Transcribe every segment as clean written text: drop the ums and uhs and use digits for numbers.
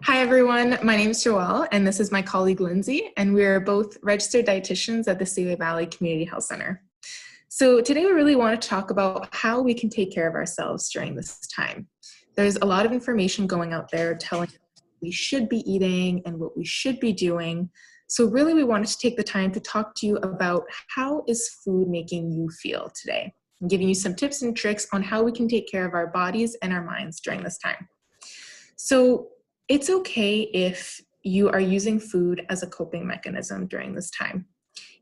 Hi everyone, my name is Joelle and this is my colleague Lindsay, and we're both registered dietitians at the Seaway Valley Community Health Center. So today we really want to talk about how we can take care of ourselves during this time. There's a lot of information going out there telling us what we should be eating and what we should be doing. So really we wanted to take the time to talk to you about how is food making you feel today, and giving you some tips and tricks on how we can take care of our bodies and our minds during this time. So it's okay if you are using food as a coping mechanism during this time.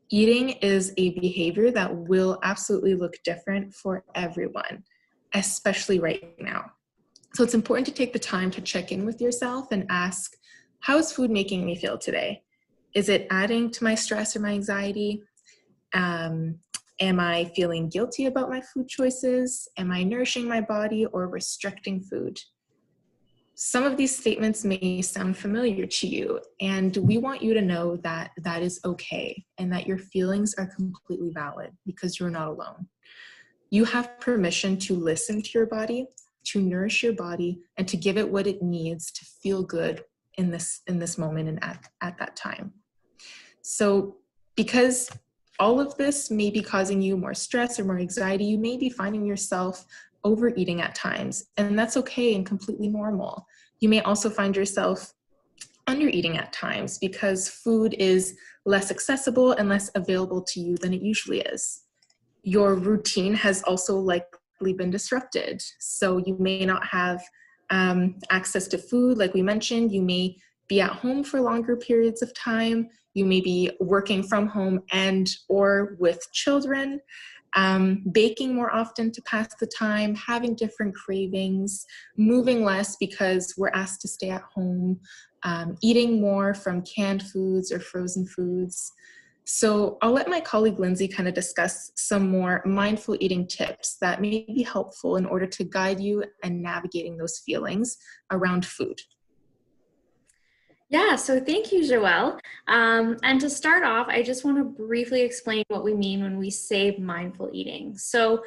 Eating is a behavior that will absolutely look different for everyone, especially right now. So it's important to take the time to check in with yourself and ask, how is food making me feel today? Is it adding to my stress or my anxiety? Am I feeling guilty about my food choices? Am I nourishing my body or restricting food? Some of these statements may sound familiar to you, and we want you to know that that is okay and that your feelings are completely valid because you're not alone. You have permission to listen to your body, to nourish your body, and to give it what it needs to feel good in this moment and at that time. So because all of this may be causing you more stress or more anxiety, you may be finding yourself overeating at times, and that's okay and completely normal. You may also find yourself undereating at times because food is less accessible and less available to you than it usually is. Your routine has also likely been disrupted, so you may not have access to food. Like we mentioned, you may be at home for longer periods of time. You may be working from home and or with children. Baking more often to pass the time, having different cravings, moving less because we're asked to stay at home, eating more from canned foods or frozen foods. So I'll let my colleague Lindsay kind of discuss some more mindful eating tips that may be helpful in order to guide you in navigating those feelings around food. Yeah, so thank you, Joelle. And to start off, I just want to briefly explain what we mean when we say mindful eating. So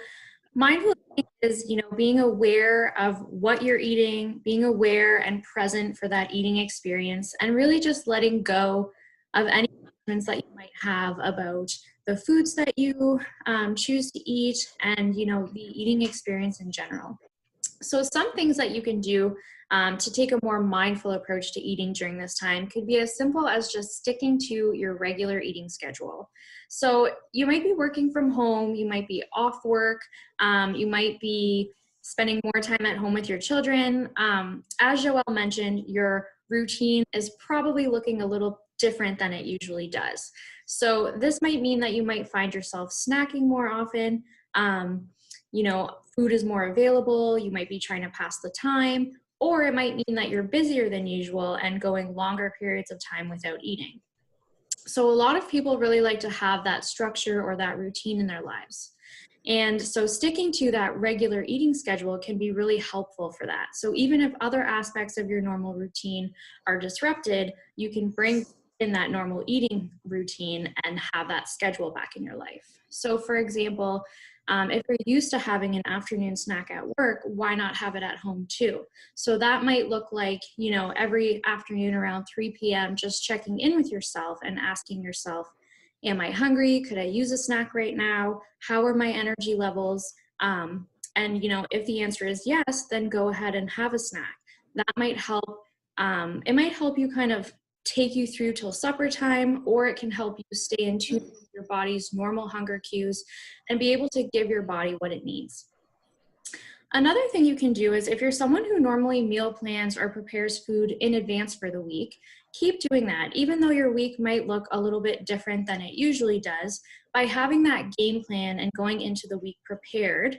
mindful eating is, being aware of what you're eating, being aware and present for that eating experience, and really just letting go of any judgments that you might have about the foods that you choose to eat and, the eating experience in general. So some things that you can do to take a more mindful approach to eating during this time could be as simple as just sticking to your regular eating schedule. So you might be working from home, you might be off work, you might be spending more time at home with your children. As Joelle mentioned, your routine is probably looking a little different than it usually does. So this might mean that you might find yourself snacking more often. Food is more available, you might be trying to pass the time, or it might mean that you're busier than usual and going longer periods of time without eating. So a lot of people really like to have that structure or that routine in their lives. And so sticking to that regular eating schedule can be really helpful for that. So even if other aspects of your normal routine are disrupted, you can bring in that normal eating routine and have that schedule back in your life. So for example, if you're used to having an afternoon snack at work, why not have it at home too? So that might look like, every afternoon around 3 p.m., just checking in with yourself and asking yourself, am I hungry? Could I use a snack right now? How are my energy levels? And, if the answer is yes, then go ahead and have a snack. That might help. It might help you kind of take you through till supper time, or it can help you stay in tune with your body's normal hunger cues and be able to give your body what it needs. Another thing you can do is if you're someone who normally meal plans or prepares food in advance for the week, keep doing that. Even though your week might look a little bit different than it usually does, by having that game plan and going into the week prepared,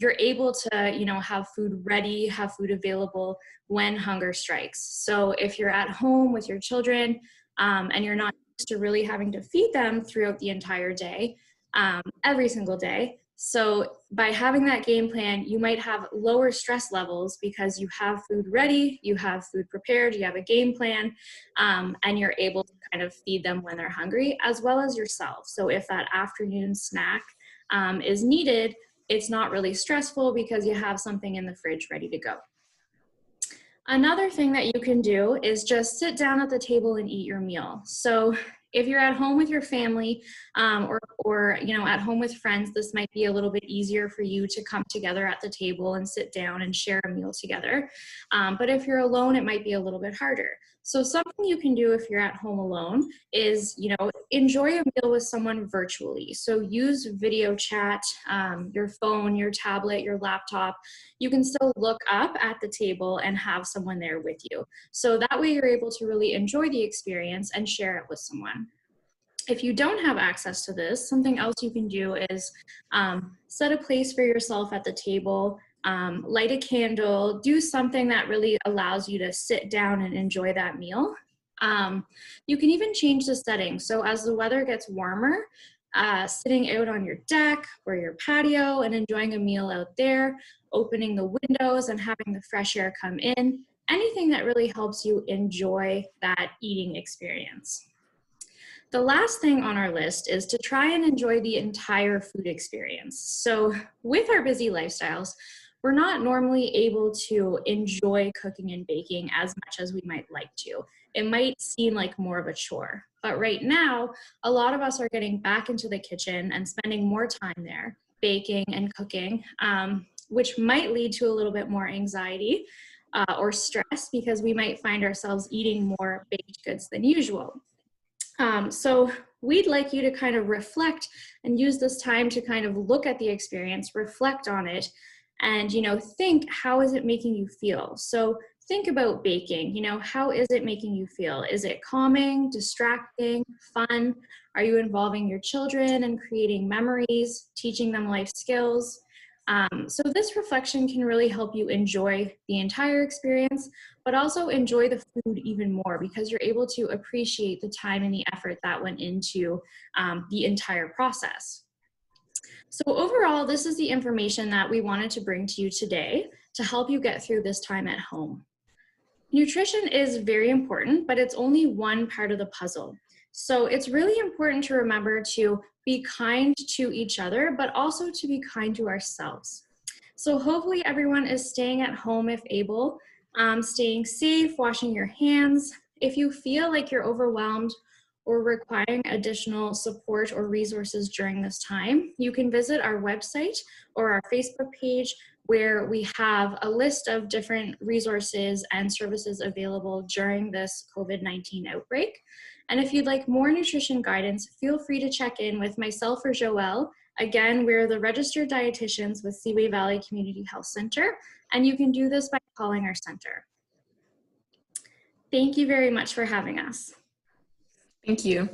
you're able to, have food ready, have food available when hunger strikes. So if you're at home with your children and you're not used to really having to feed them throughout the entire day, every single day, so by having that game plan, you might have lower stress levels because you have food ready, you have food prepared, you have a game plan, and you're able to kind of feed them when they're hungry, as well as yourself. So if that afternoon snack is needed, it's not really stressful because you have something in the fridge ready to go. Another thing that you can do is just sit down at the table and eat your meal. So if you're at home with your family or at home with friends, this might be a little bit easier for you to come together at the table and sit down and share a meal together. But if you're alone, it might be a little bit harder. So something you can do if you're at home alone is, enjoy a meal with someone virtually. So use video chat, your phone, your tablet, your laptop. You can still look up at the table and have someone there with you. So that way you're able to really enjoy the experience and share it with someone. If you don't have access to this, something else you can do is set a place for yourself at the table, light a candle, do something that really allows you to sit down and enjoy that meal. You can even change the setting. So as the weather gets warmer, sitting out on your deck or your patio and enjoying a meal out there, opening the windows and having the fresh air come in, anything that really helps you enjoy that eating experience. The last thing on our list is to try and enjoy the entire food experience. So with our busy lifestyles, we're not normally able to enjoy cooking and baking as much as we might like to. It might seem like more of a chore, but right now, a lot of us are getting back into the kitchen and spending more time there, baking and cooking, which might lead to a little bit more anxiety or stress because we might find ourselves eating more baked goods than usual. So we'd like you to kind of reflect and use this time to kind of look at the experience, reflect on it, and, think, how is it making you feel? So think about baking, how is it making you feel? Is it calming, distracting, fun? Are you involving your children and creating memories, teaching them life skills? So this reflection can really help you enjoy the entire experience, but also enjoy the food even more because you're able to appreciate the time and the effort that went into the entire process. So overall, this is the information that we wanted to bring to you today to help you get through this time at home. Nutrition is very important, but it's only one part of the puzzle. So it's really important to remember to be kind to each other, but also to be kind to ourselves. So hopefully everyone is staying at home if able, staying safe, washing your hands. If you feel like you're overwhelmed or requiring additional support or resources during this time, you can visit our website or our Facebook page where we have a list of different resources and services available during this COVID-19 outbreak. And if you'd like more nutrition guidance, feel free to check in with myself or Joelle. Again, we're the registered dietitians with Seaway Valley Community Health Center, and you can do this by calling our center. Thank you very much for having us. Thank you.